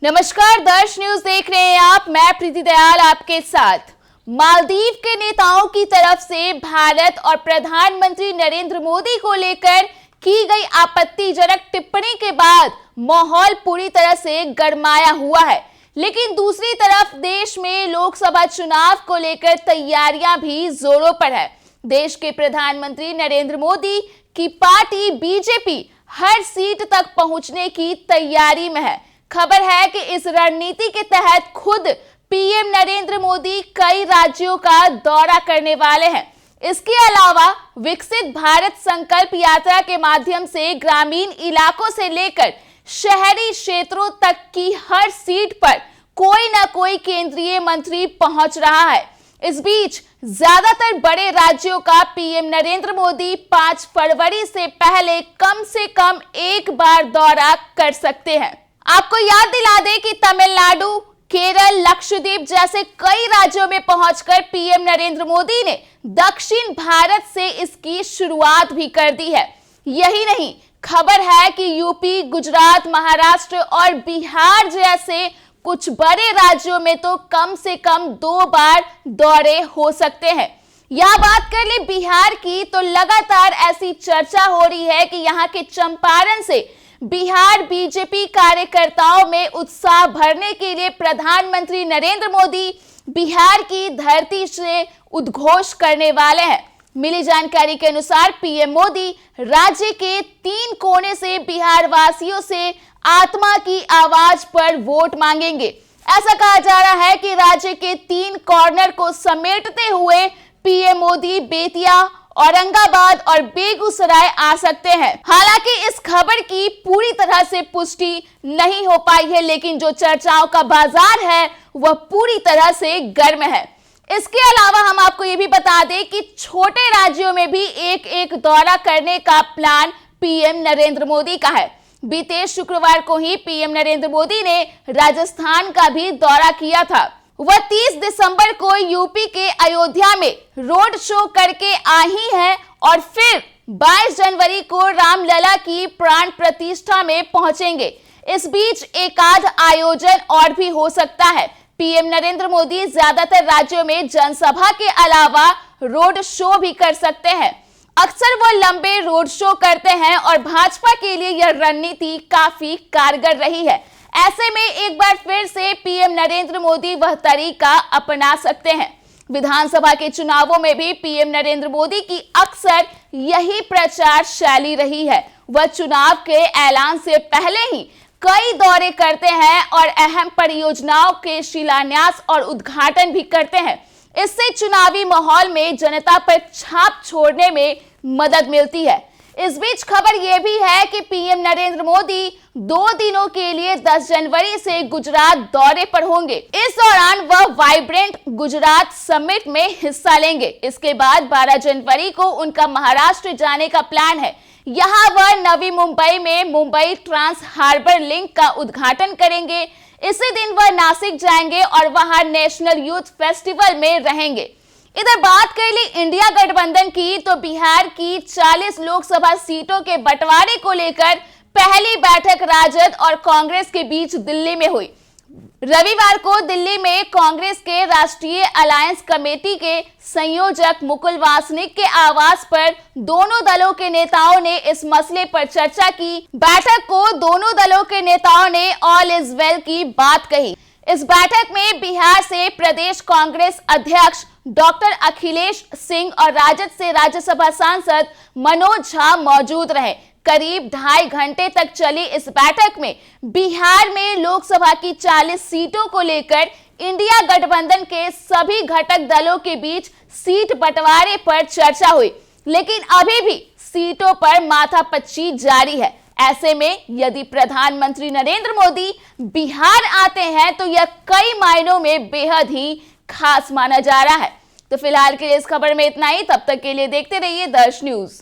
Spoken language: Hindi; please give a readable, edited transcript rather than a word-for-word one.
नमस्कार, दर्श न्यूज देख रहे हैं आप। मैं प्रीति दयाल आपके साथ। मालदीव के नेताओं की तरफ से भारत और प्रधानमंत्री नरेंद्र मोदी को लेकर की गई आपत्तिजनक टिप्पणी के बाद माहौल पूरी तरह से गरमाया हुआ है। लेकिन दूसरी तरफ देश में लोकसभा चुनाव को लेकर तैयारियां भी जोरों पर है। देश के प्रधानमंत्री नरेंद्र मोदी की पार्टी बीजेपी हर सीट तक पहुंचने की तैयारी में है। खबर है कि इस रणनीति के तहत खुद पीएम नरेंद्र मोदी कई राज्यों का दौरा करने वाले हैं। इसके अलावा विकसित भारत संकल्प यात्रा के माध्यम से ग्रामीण इलाकों से लेकर शहरी क्षेत्रों तक की हर सीट पर कोई ना कोई केंद्रीय मंत्री पहुंच रहा है। इस बीच ज्यादातर बड़े राज्यों का पीएम नरेंद्र मोदी 5 फरवरी से कम एक बार दौरा कर सकते हैं। आपको याद दिला दें कि तमिलनाडु, केरल, लक्षद्वीप जैसे कई राज्यों में पहुंचकर पीएम नरेंद्र मोदी ने दक्षिण भारत से इसकी शुरुआत भी कर दी है। यही नहीं, खबर है कि यूपी, गुजरात, महाराष्ट्र और बिहार जैसे कुछ बड़े राज्यों में तो कम से कम 2 बार दौरे हो सकते हैं। यह बात कर ले बिहार की, तो लगातार ऐसी चर्चा हो रही है कि यहाँ के चंपारण से बिहार बीजेपी कार्यकर्ताओं में उत्साह भरने के लिए प्रधानमंत्री नरेंद्र मोदी बिहार की धरती से उद्घोष करने वाले हैं। मिली जानकारी के अनुसार पीएम मोदी राज्य के 3 कोने से बिहार वासियों से आत्मा की आवाज पर वोट मांगेंगे। ऐसा कहा जा रहा है कि राज्य के 3 कॉर्नर को समेटते हुए पीएम मोदी बेतिया, औरंगाबाद और बेगूसराय आ सकते हैं। हालांकि इस खबर की पूरी तरह से पुष्टि नहीं हो पाई है, लेकिन जो चर्चाओं का बाजार है वह पूरी तरह से गर्म है। इसके अलावा हम आपको ये भी बता दें कि छोटे राज्यों में भी एक दौरा करने का प्लान पीएम नरेंद्र मोदी का है। बीते शुक्रवार को ही पीएम नरेंद्र मोदी ने राजस्थान का भी दौरा किया था। वह 30 दिसंबर को यूपी के अयोध्या में रोड शो करके आई हैं और फिर 22 जनवरी को रामलला की प्राण प्रतिष्ठा में पहुंचेंगे। इस बीच एकाध आयोजन और भी हो सकता है। पीएम नरेंद्र मोदी ज्यादातर राज्यों में जनसभा के अलावा रोड शो भी कर सकते हैं। अक्सर वो लंबे रोड शो करते हैं और भाजपा के लिए यह रणनीति काफी कारगर रही है। ऐसे में एक बार फिर से पीएम नरेंद्र मोदी वह तरीका अपना सकते हैं। विधानसभा के चुनावों में भी पीएम नरेंद्र मोदी की अक्सर यही प्रचार शैली रही है। वह चुनाव के ऐलान से पहले ही कई दौरे करते हैं और अहम परियोजनाओं के शिलान्यास और उद्घाटन भी करते हैं। इससे चुनावी माहौल में जनता पर छाप छोड़ने में मदद मिलती है। इस बीच खबर यह भी है कि पीएम नरेंद्र मोदी 2 दिनों के लिए 10 जनवरी से गुजरात दौरे पर होंगे। इस दौरान वह वाइब्रेंट गुजरात समिट में हिस्सा लेंगे। इसके बाद 12 जनवरी को उनका महाराष्ट्र जाने का प्लान है। यहां वह नवी मुंबई में मुंबई ट्रांस हार्बर लिंक का उद्घाटन करेंगे। इसी दिन वह नासिक जाएंगे और वहां नेशनल यूथ फेस्टिवल में रहेंगे। इधर बात कर ली इंडिया गठबंधन की, तो बिहार की 40 लोकसभा सीटों के बंटवारे को लेकर पहली बैठक राजद और कांग्रेस के बीच दिल्ली में हुई। रविवार को दिल्ली में कांग्रेस के राष्ट्रीय अलायंस कमेटी के संयोजक मुकुल वासनिक के आवास पर दोनों दलों के नेताओं ने इस मसले पर चर्चा की। बैठक को दोनों दलों के नेताओं ने ऑल इज वेल की बात कही। इस बैठक में बिहार से प्रदेश कांग्रेस अध्यक्ष डॉक्टर अखिलेश सिंह और राजद से राज्यसभा सांसद मनोज झा मौजूद रहे। करीब 2.5 घंटे तक चली इस बैठक में बिहार में लोकसभा की 40 सीटों को लेकर इंडिया गठबंधन के सभी घटक दलों के बीच सीट बंटवारे पर चर्चा हुई, लेकिन अभी भी सीटों पर माथापच्ची जारी है। ऐसे में यदि प्रधानमंत्री नरेंद्र मोदी बिहार आते हैं तो यह कई मायनों में बेहद ही खास माना जा रहा है। तो फिलहाल के लिए इस खबर में इतना ही। तब तक के लिए देखते रहिए दर्श न्यूज।